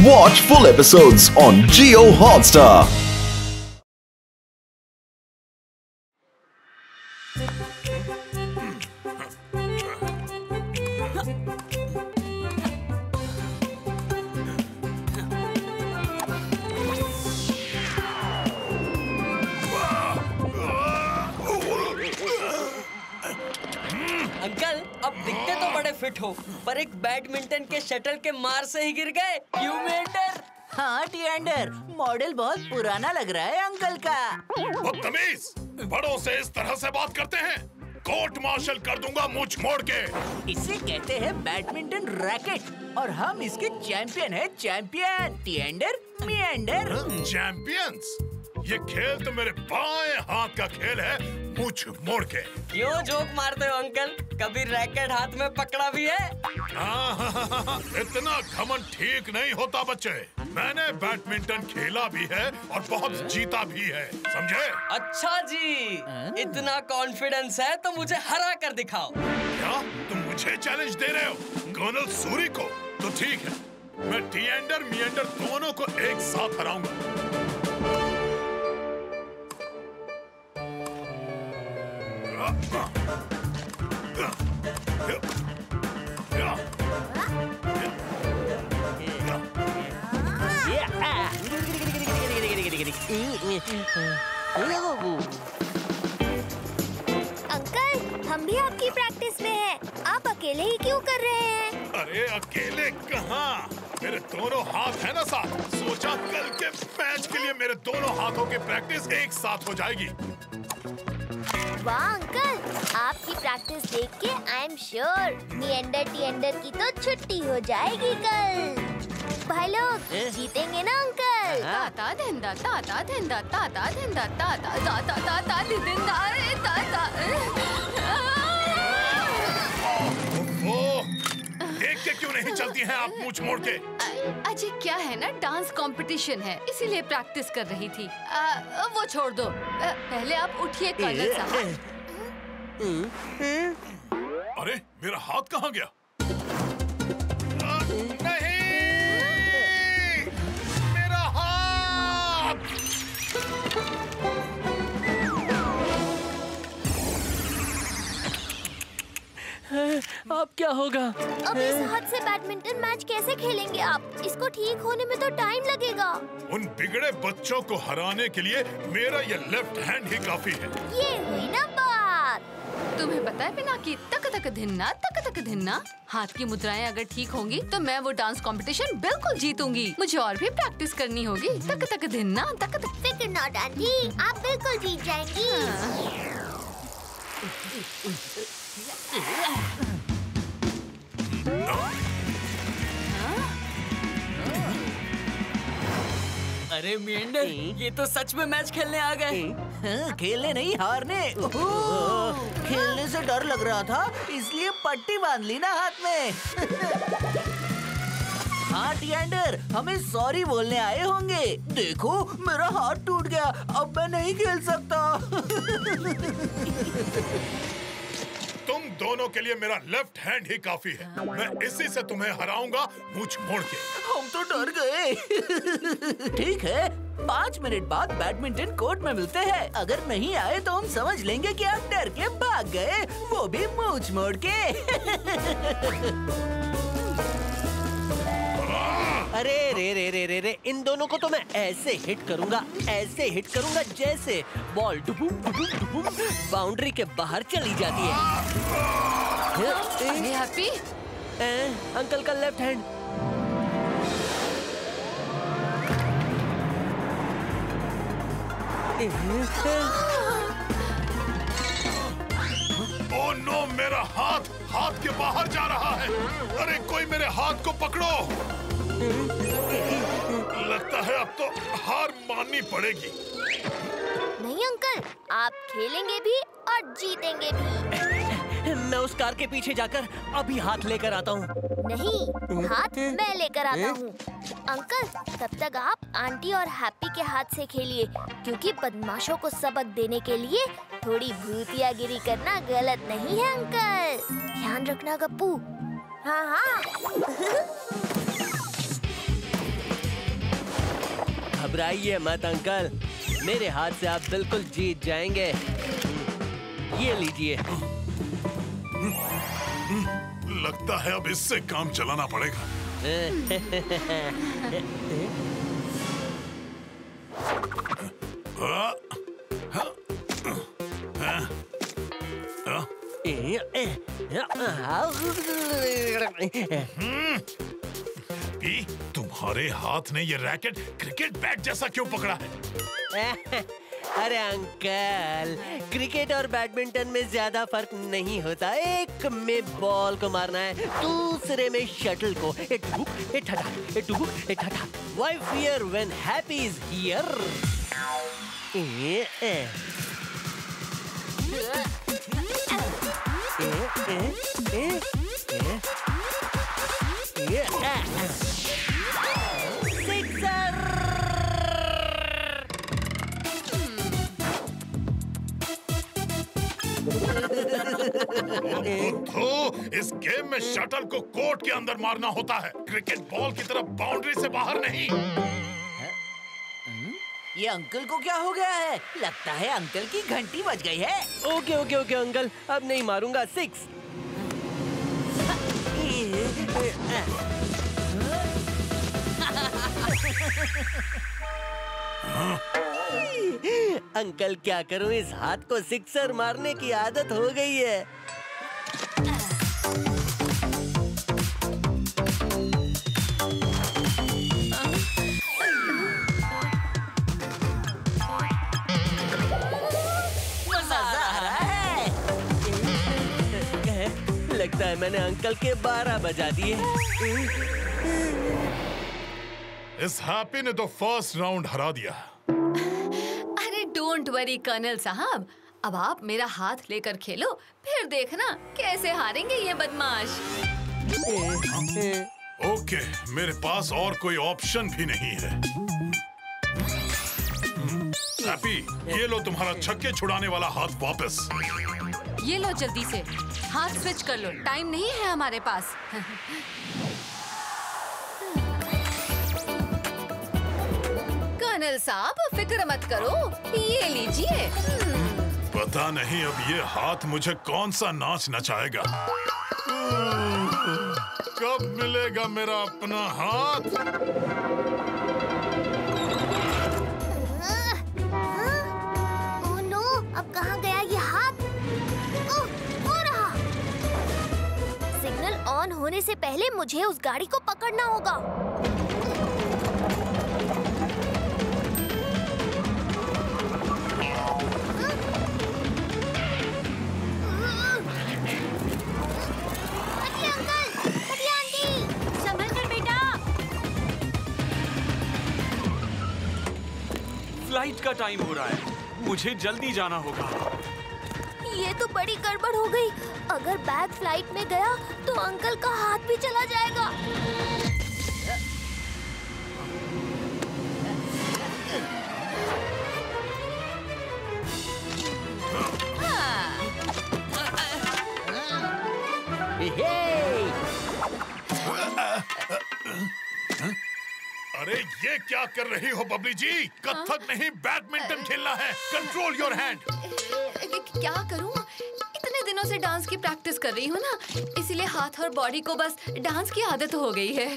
Watch full episodes on Jio Hotstar. Uncle, अब दिखते तो बड़े फिट हो, पर एक बैडमिंटन के शटल के मार से ही गिर गए। क्यों मेंढर? हाँ टिएंडर, मॉडल बहुत पुराना लग रहा है अंकल का। बदतमीज, बड़ों से इस तरह से बात करते हैं? कोर्ट मार्शल कर दूंगा मुंह मोड़ के। इसे कहते हैं बैडमिंटन रैकेट और हम इसके चैंपियन हैं, चैंपियन टिएंडर मिएंडर। चैंपियंस? ये खेल तो मेरे बाएं हाथ का खेल है, मुंह मोड़ के। क्यों जोक मारते हो अंकल? कभी रैकेट हाथ में पकड़ा भी है? इतना घमंड ठीक नहीं होता बच्चे। मैंने बैडमिंटन खेला भी है और बहुत जीता भी है, समझे? अच्छा जी, इतना कॉन्फिडेंस है तो मुझे हरा कर दिखाओ। क्या तुम मुझे चैलेंज दे रहे हो? कर्नल सूरी को? तो ठीक है, मैं टिएंडर मिएंडर दोनों को एक साथ हराऊंगा। अंकल, हम भी आपकी प्रैक्टिस में हैं। आप अकेले ही क्यों कर रहे हैं? अरे अकेले कहाँ, मेरे दोनों हाथ है ना साथ। सोचा कल के मैच के लिए मेरे दोनों हाथों की प्रैक्टिस एक साथ हो जाएगी। वाह अंकल, आपकी प्रैक्टिस देख के आई एम श्योर मिएंडर टिएंडर की तो छुट्टी हो जाएगी कल। भाई लोग जीतेंगे ना अंकल? ताता देंदा ताता देंदा ताता देंदा ताता ताता ताता देंदा रे ताता। ओह, देख के क्यों नहीं चलती हैं आप मुंह मोड़ के? अजय क्या है ना, डांस कंपटीशन है इसीलिए प्रैक्टिस कर रही थी। वो छोड़ दो, पहले आप उठिए कर्नल साहब। अरे मेरा हाथ कहाँ गया? नहीं, मेरा हाथ! अब क्या होगा? अब इस हाथ से बैडमिंटन मैच कैसे खेलेंगे आप? इसको ठीक होने में तो टाइम लगेगा। उन बिगड़े बच्चों को हराने के लिए मेरा ये लेफ्ट हैंड ही काफी है। ये हुई ना बात। तुम्हें पता है बिना कि तक तक धिन्ना हाथ की मुद्राएं अगर ठीक होंगी तो मैं वो डांस कंपटीशन बिल्कुल जीतूंगी। मुझे और भी प्रैक्टिस करनी होगी। तक धिन्ना तक। फिक्र नॉट आंटी, आप बिल्कुल जीत जाएंगी। अरे मिएंडर, ये तो सच में मैच खेलने आ गए। खेलने नहीं, हारने। खेलने से डर लग रहा था इसलिए पट्टी बांध ली ना हाथ में। हाँ टिएंडर, हमें सॉरी बोलने आए होंगे। देखो मेरा हाथ टूट गया, अब मैं नहीं खेल सकता। तुम दोनों के लिए मेरा लेफ्ट हैंड ही काफी है। मैं इसी से तुम्हें हराऊंगा मुंह मोड़ के। हम तो डर गए। ठीक है, 5 मिनट बाद बैडमिंटन कोर्ट में मिलते हैं। अगर नहीं आए तो हम समझ लेंगे कि आप डर के भाग गए, वो भी मुंह मोड़ के। अरे रे, इन दोनों को तो मैं ऐसे हिट करूंगा जैसे बॉल डुबुम बाउंड्री के बाहर चली जाती है। हैप्पी अंकल का लेफ्ट हैंड। ओह नो, मेरा हाथ के बाहर जा रहा है। अरे कोई मेरे हाथ को पकड़ो। लगता है अब तो हार माननी पड़ेगी। नहीं अंकल, आप खेलेंगे भी और जीतेंगे भी। मैं उस कार के पीछे जाकर अभी हाथ लेकर आता हूँ। नहीं, हाथ मैं लेकर आता हूँ। अंकल, तब तक आप आंटी और हैप्पी के हाथ से खेलिए, क्योंकि बदमाशों को सबक देने के लिए थोड़ी भूतियागिरी करना गलत नहीं है अंकल। ध्यान रखना गप्पू। हाँ हाँ। घबराइए मत अंकल, मेरे हाथ से आप बिल्कुल जीत जाएंगे। ये लीजिए। लगता है अब इससे काम चलाना पड़ेगा। तुम्हारे हाथ ने ये रैकेट क्रिकेट बैट जैसा क्यों पकड़ा है? अरे अंकल, क्रिकेट और बैडमिंटन में ज्यादा फर्क नहीं होता। एक में बॉल को मारना है, दूसरे में शटल को। Why fear when happy is here? तो इस गेम में शटल को कोर्ट के अंदर मारना होता है, क्रिकेट बॉल की तरफ बाउंड्री से बाहर नहीं। ये अंकल को क्या हो गया है? लगता है अंकल की घंटी बज गई है। ओके ओके ओके अंकल, अब नहीं मारूंगा। 6। अंकल क्या करूं, इस हाथ को सिक्सर मारने की आदत हो गई है। लगता है मैंने अंकल के 12 बजा दिए। इस हैप्पी ने तो फर्स्ट राउंड हरा दिया। अरे डोंट वरी कर्नल साहब, अब आप मेरा हाथ लेकर खेलो, फिर देखना कैसे हारेंगे ये बदमाश। ओके, मेरे पास और कोई ऑप्शन भी नहीं है। हैप्पी, ये लो तुम्हारा छक्के छुड़ाने वाला हाथ वापस। ये लो जल्दी से, हाथ स्विच कर लो, टाइम नहीं है हमारे पास। कर्नल साहब फिक्र मत करो, ये लीजिए। पता नहीं अब ये हाथ मुझे कौन सा नाच नचाएगा। कब मिलेगा मेरा अपना हाथ? ओह नो, अब कहाँ गया ये हाथ? ओह, हो रहा। सिग्नल ऑन होने से पहले मुझे उस गाड़ी को पकड़ना होगा। फ्लाइट का टाइम हो रहा है, मुझे जल्दी जाना होगा। ये तो बड़ी गड़बड़ हो गई। अगर बैग फ्लाइट में गया तो अंकल का हाथ भी चला जाएगा। अरे ये क्या कर रही हो बबली जी? कथक नहीं, बैडमिंटन खेलना है। Control your hand. क्या करूं? इतने दिनों से डांस की प्रैक्टिस कर रही हूँ ना, इसीलिए हाथ और बॉडी को बस डांस की आदत हो गई है।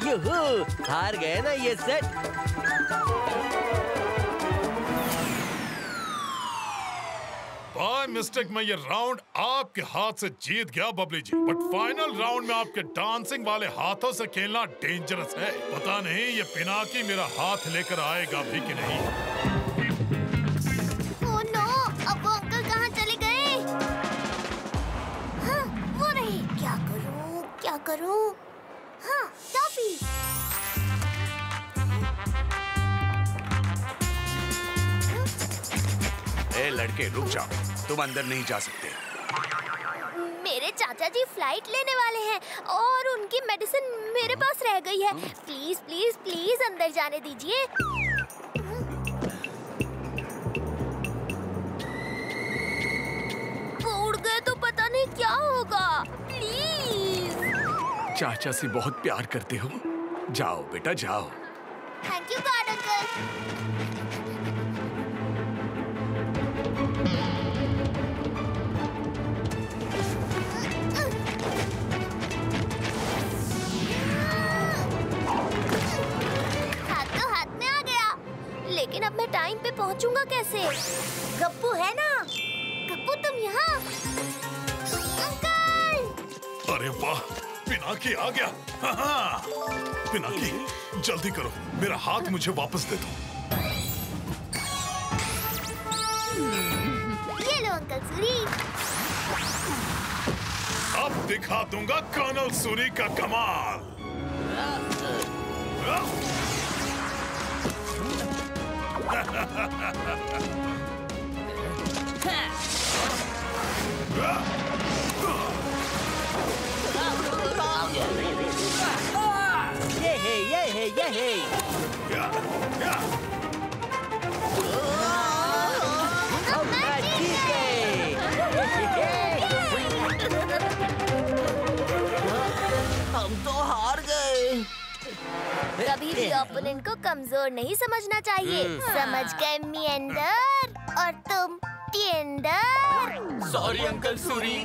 यूहू, हार गए ना ये सेट। बाय मिस्टेक में ये राउंड आपके हाथ से जीत गया बबली जी, बट फाइनल राउंड में आपके डांसिंग वाले हाथों से खेलना डेंजरस है। पता नहीं ये पिनाकी मेरा हाथ लेकर आएगा भी कि नहीं। ओह नो, अब वो अंकल कहाँ चले गए? हाँ, वो रहे। क्या करूं, क्या करूं? हाँ, टॉफी। ए लड़के रुक जाओ, तुम अंदर नहीं जा सकते। मेरे चाचा जी फ्लाइट लेने वाले हैं और उनकी मेडिसिन मेरे पास रह गई है। प्लीज प्लीज प्लीज अंदर जाने दीजिए। वो उड़ गए तो पता नहीं क्या होगा। प्लीज। चाचा से बहुत प्यार करते हो, जाओ बेटा जाओ। Thank you God uncle. लेकिन अब मैं टाइम पे पहुंचूंगा कैसे? गप्पू है ना? गप्पू तुम यहाँ? अंकल! अरे वाह, पिनाकी आ गया। हाँ। पिनाकी, जल्दी करो, मेरा हाथ मुझे वापस दे दो। ये लो अंकल सूरी। अब दिखा दूंगा कर्नल सूरी का कमाल। ये है। हम तो हार गए। कभी भी ओपोनेंट को कमजोर नहीं समझना चाहिए। समझ गए मिएंडर? और तुम टिएंडर? Sorry uncle Suri.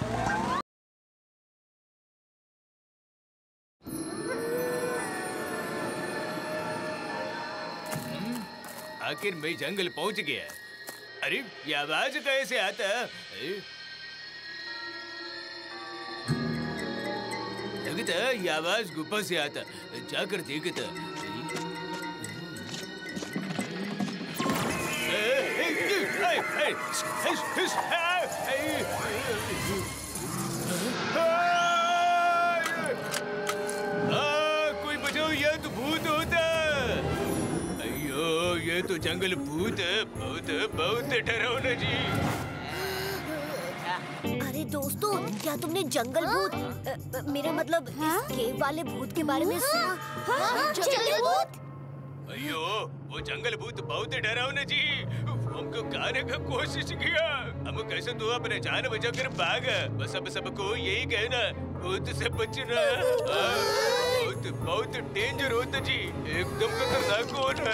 आखिर मैं जंगल पहुंच गया। अरे ये आवाज कैसे आता? लगता ये आवाज गुफा से आता। जाकर देखता। कोई बचाओ, यह तो भूत होता। अयो ये तो जंगल भूत है। बहुत डरावना जी। अरे दोस्तों, क्या तुमने जंगल भूत, मेरा मतलब इस केव वाले भूत के बारे में सुना? जंगल भूत? अयो वो जंगल भूत बहुत डरावना जी। हमको खाने का कोशिश किया। हम कैसे तो अपने जान बचाकर भागा। बस अब सबको यही कहना, भूत से बचना। बहुत डेंजर होता जी, एकदम खतरनाक होना।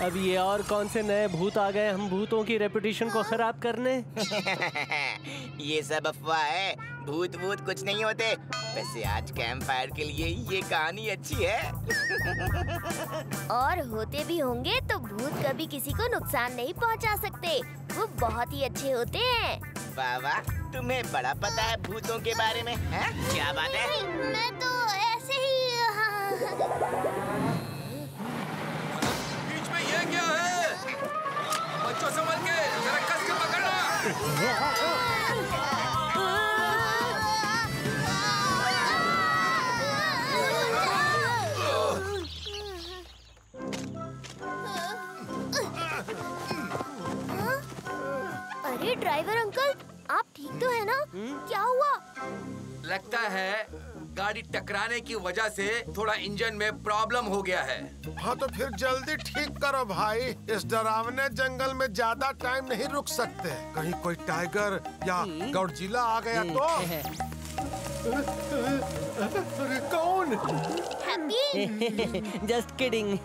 अब ये और कौन से नए भूत आ गए हम भूतों की रेपुटेशन को खराब करने? ये सब अफवाह है, भूत कुछ नहीं होते। वैसे आज कैंप फायर के लिए ये कहानी अच्छी है। और होते भी होंगे तो भूत कभी किसी को नुकसान नहीं पहुंचा सकते। वो बहुत ही अच्छे होते हैं। वाह वाह, तुम्हें बड़ा पता है भूतों के बारे में, है? क्या बात है? मैं तो ऐसे ही। बीच में ये क्या है? बच्चों संभल के, जरा कस के पकड़ना। अरे ड्राइवर अंकल, आप ठीक तो है ना? क्या हुआ? लगता है गाड़ी टकराने की वजह से थोड़ा इंजन में प्रॉब्लम हो गया है। हाँ तो फिर जल्दी ठीक करो भाई। इस डरावने जंगल में ज्यादा टाइम नहीं रुक सकते। कहीं कोई टाइगर या गॉडजिला आ गया तो? अरे कौन? Happy? Just kidding.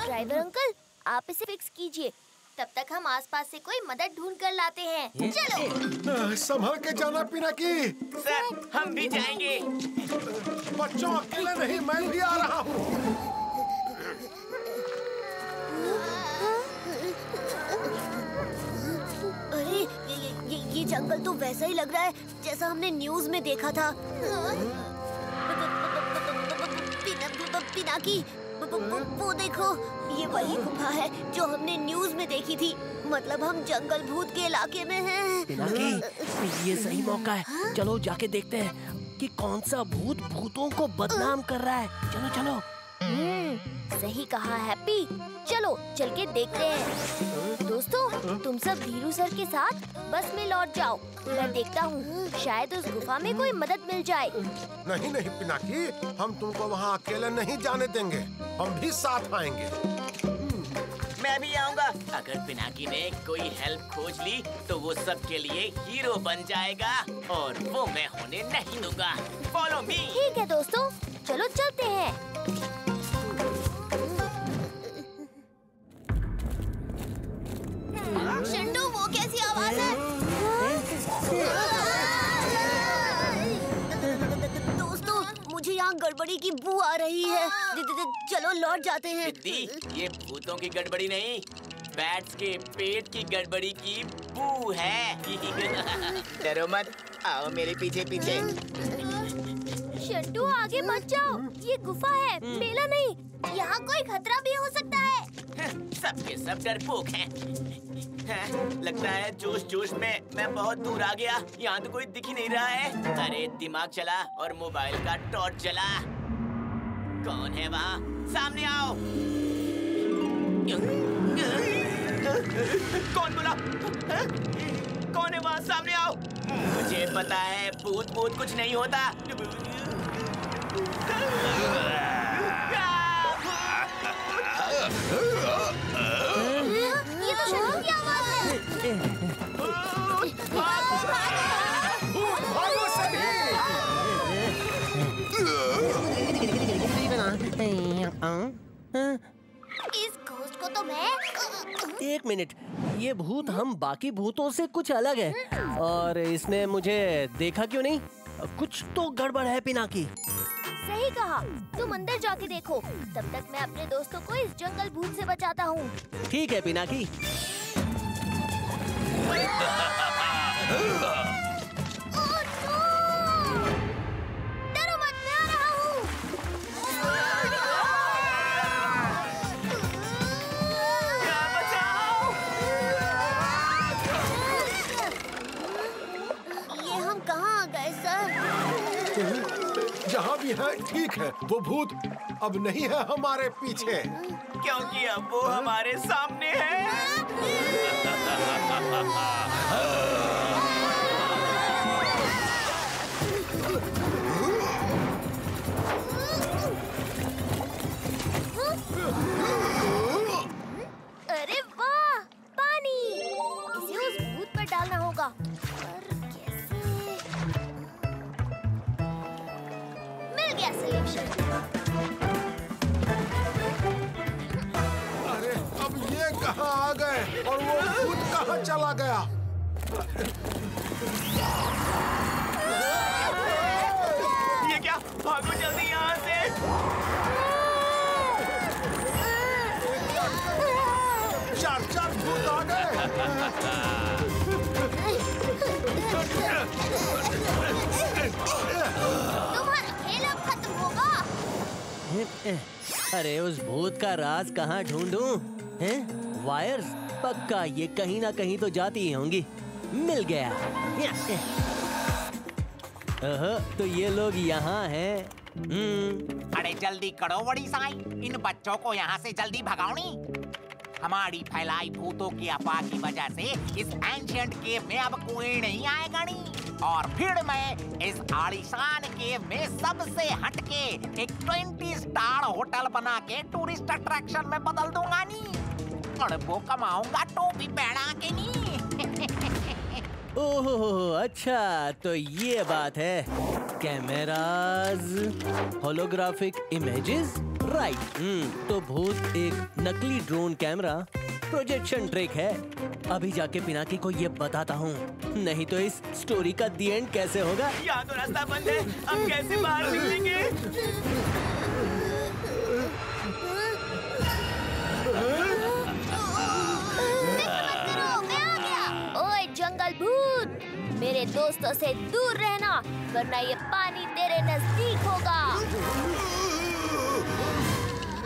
Driver uncle, आप इसे फिक्स कीजिए। तब तक हम आसपास से कोई मदद ढूंढ कर लाते हैं। चलो। संभल के जाना पिनाकी। सर, हम भी जाएंगे। बच्चों अकेले नहीं, मैं भी आ रहा हूँ। अरे ये जंगल तो वैसा ही लग रहा है जैसा हमने न्यूज में देखा था। पिनाकी, वो देखो, ये वही गुफा है जो हमने न्यूज में देखी थी। मतलब हम जंगल भूत के इलाके में हैं। पिनाकी, ये सही मौका है। चलो जाके देखते हैं कि कौन सा भूत भूतों को बदनाम कर रहा है। चलो चलो। सही कहा हैप्पी। चलो चल के देखते हैं। दोस्तों तुम सब धीरू सर के साथ बस में लौट जाओ। मैं देखता हूँ शायद उस गुफा में कोई मदद मिल जाए। नहीं नहीं पिनाकी, हम तुमको वहाँ अकेले नहीं जाने देंगे, हम भी साथ आएंगे। मैं भी आऊंगा। अगर पिनाकी ने कोई हेल्प खोज ली तो वो सबके लिए हीरो बन जाएगा और वो मैं होने नहीं दूंगा। Follow me. ठीक है दोस्तों, चलो चलते हैं। शंडू, वो कैसी आवाज है? दोस्तों मुझे यहाँ गड़बड़ी की बू आ रही है। चलो लौट जाते हैं। ये भूतों की गड़बड़ी नहीं, बैट्स के पेट की गड़बड़ी की बू है। डरो मत, आओ मेरे पीछे पीछे। शंटू आगे मत जाओ, ये गुफा है, मेला नहीं। यहाँ कोई खतरा भी हो सकता है। सबके सब डरपोक हैं। लगता है जोश जोश में मैं बहुत दूर आ गया। यहाँ तो कोई दिख ही नहीं रहा है। अरे दिमाग चला और मोबाइल का टॉर्च जला। कौन है वहाँ? सामने आओ। कौन बोला? कौन है वहाँ? सामने आओ। मुझे पता है भूत भूत कुछ नहीं होता। ये तो शंटू की आवाज है। भागो सभी। इस घोस्ट को तो मैं। एक मिनट, ये भूत हम बाकी भूतों से कुछ अलग है और इसने मुझे देखा क्यों नहीं? कुछ तो गड़बड़ है पिनाकी। सही कहा, तुम अंदर जाके देखो। तब तक मैं अपने दोस्तों को इस जंगल भूत से बचाता हूँ। ठीक है पिनाकी। डरो मत, मैं आ रहा हूँ। ये हम कहाँ आ गए सर? जहाँ भी है ठीक है, वो भूत अब नहीं है हमारे पीछे, क्योंकि अब वो हमारे सामने है। अरे वाह, पानी! इसे उस भूत पर डालना होगा। पर कैसे? मिल गया सॉल्यूशन। अरे अब ये कहाँ आ गए और वो भूत कहाँ चला गया? ये क्या? भागो जल्दी यहाँ से। चार भूत आ गए। तुम्हारा खेल अब खत्म होगा। अरे उस भूत का राज कहाँ ढूंढूं? हैं? वायर्स? पक्का ये कहीं ना कहीं तो जाती ही होंगी। मिल गया। तो ये लोग यहाँ हैं। अरे जल्दी करो बड़ी साई, इन बच्चों को यहाँ से जल्दी भगाओनी। हमारी फैलाई भूतों की अफवाह की वजह से इस एंशिएंट केव में अब कोई नहीं आएगा नहीं। और फिर मैं इस आलीशान केव में सबसे हटके एक 20 स्टार होटल बना के टूरिस्ट अट्रैक्शन में बदल दूंगा नी। और वो कमाऊंगा टोपी पहना के नी। ओहो अच्छा, तो ये बात है। Cameras, holographic images, right. तो भूत एक नकली ड्रोन कैमरा प्रोजेक्शन ट्रिक है। अभी जाके पिनाकी को ये बताता हूँ, नहीं तो इस स्टोरी का दी एंड कैसे होगा? यहाँ तो रास्ता बंद है, अब कैसे बाहर निकलेंगे? ओए जंगल भूत, मेरे दोस्तों से दूर रहना, वरना ये पानी तेरे नजदीक होगा।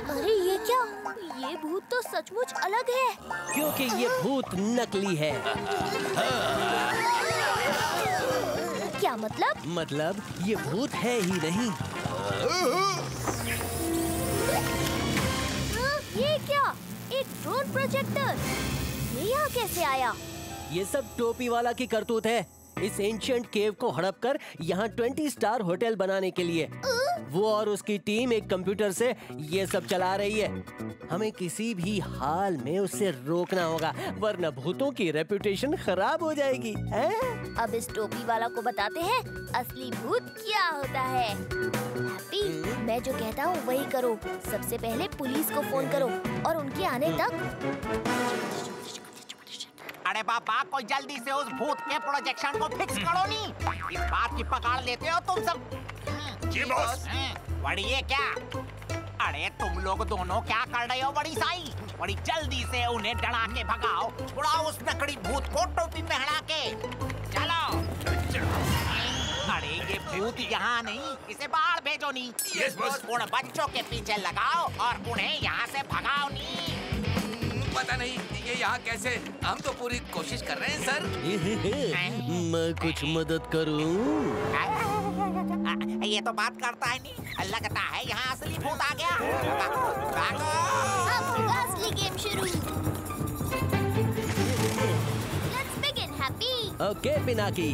अरे ये क्या? ये भूत तो सचमुच अलग है। क्योंकि ये भूत नकली है। क्या मतलब? मतलब ये भूत है ही नहीं। ये क्या? एक ड्रोन प्रोजेक्टर? ये यहाँ कैसे आया? ये सब टोपी वाला की करतूत है। इस एंशिएंट केव को हड़प कर यहाँ 20 स्टार होटल बनाने के लिए वो और उसकी टीम एक कंप्यूटर से ये सब चला रही है। हमें किसी भी हाल में उससे रोकना होगा, वरना भूतों की रेपुटेशन खराब हो जाएगी। हैं? अब इस टोपी वाला को बताते हैं असली भूत क्या होता है। हैप्पी, मैं जो कहता हूँ वही करो। सबसे पहले पुलिस को फोन करो और उनके आने तक। अरे बाबा, कोई जल्दी से उस भूत के प्रोजेक्शन को फिक्स करो नी। इस बात की पकड़ लेते हो तुम सब। जी बॉस। बड़ी ये क्या? अरे तुम लोग दोनों क्या कर रहे हो बड़ी साई? बड़ी जल्दी से उन्हें डरा के भगाओ। छुड़ाओ उस नकली भूत को टोपी पहना के। चलो। अरे ये भूत यहाँ नहीं, इसे बाहर भेजो नी। Yes boss. उन बच्चों के पीछे लगाओ और उन्हें यहाँ से भगाओ नी। पता नहीं ये यहाँ कैसे। हम तो पूरी कोशिश कर रहे हैं सर। मैं कुछ मदद करूं? ये तो बात करता है नहीं। लगता है यहाँ असली भूत आ गया। अब असली गेम शुरू। Let's begin, Happy. Okay Pinaki.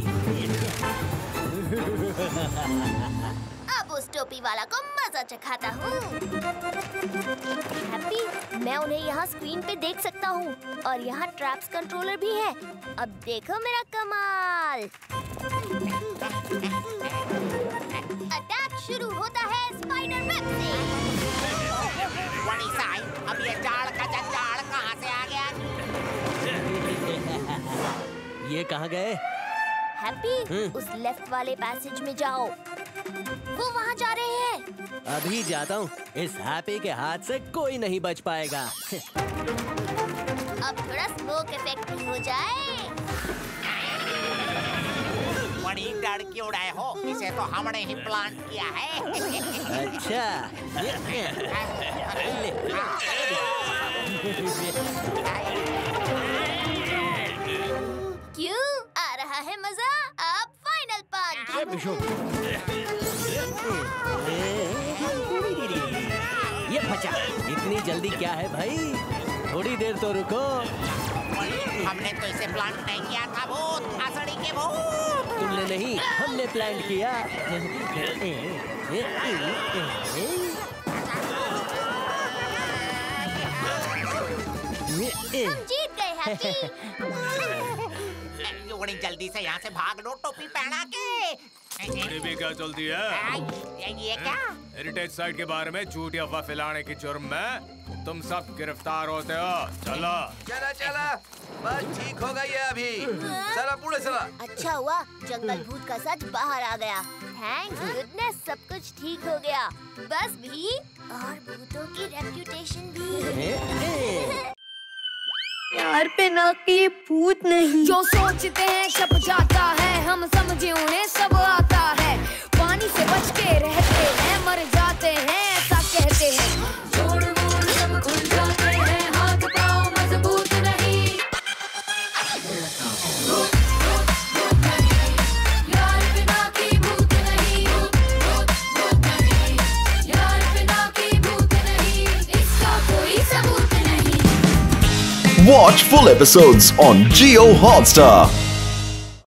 अब उस टोपी वाला को मजा चखाता हूँ। हैप्पी, मैं उन्हें यहाँ स्क्रीन पे देख सकता हूँ और यहाँ ट्रैप्स कंट्रोलर भी है। अब देखो मेरा कमाल। अटैक शुरू होता है स्पाइडर वेब से। बड़ी साई, अब ये जाड़ का जंजाड़ कहाँ से आ गया? ये कहाँ गए? हैप्पी, उस लेफ्ट वाले पैसेज में जाओ। वो वहाँ जा रहे हैं। अभी जाता हूँ। इस हैप्पी के हाथ से कोई नहीं बच पाएगा। अब थोड़ा स्मोक इफेक्ट भी हो जाए। बड़ी डर क्यों रहे हो? इसे तो हमने ही प्लान किया है। अच्छा। क्यों? आ रहा है मजा? अब फाइनल पंच। ये बचा। इतनी जल्दी क्या है भाई? थोड़ी देर तो रुको। हमने तो इसे प्लान नहीं किया था भूत। आसड़ी के भूत। तुमने नहीं, हमने प्लान किया। हम जीत गए हैप्पी। बड़ी जल्दी से यहाँ से भाग लो टोपी पहना के। अरे भी क्या चलती है? ये क्या? हेरिटेज साइट के बारे में झूठी अफवाह फैलाने की जुर्म में तुम सब गिरफ्तार होते हो। चलो। चला चला, बस ठीक हो गई है अभी। चला पूरे चला। अच्छा हुआ जंगल भूत का सच बाहर आ गया। थैंक गुडनेस, सब कुछ ठीक हो गया। बस भी और भूतों की रेप्यूटेशन भी। यार पिनाकी भूत नहीं। जो सोचते हैं छप जाता है, हम समझे उन्हें सब आता है। पानी से बच के रहते हैं, मर जाते हैं ऐसा कहते हैं। जोड़ मोड़ सब खुल जाते हैं, हाथ पाँव मजबूत नहीं। भूत भूत भूत नहीं, यार पिनाकी भूत नहीं। भूत भूत नहीं, यार पिनाकी भूत नहीं। इसका कोई सबूत नहीं। Watch full episodes on Jio Hotstar.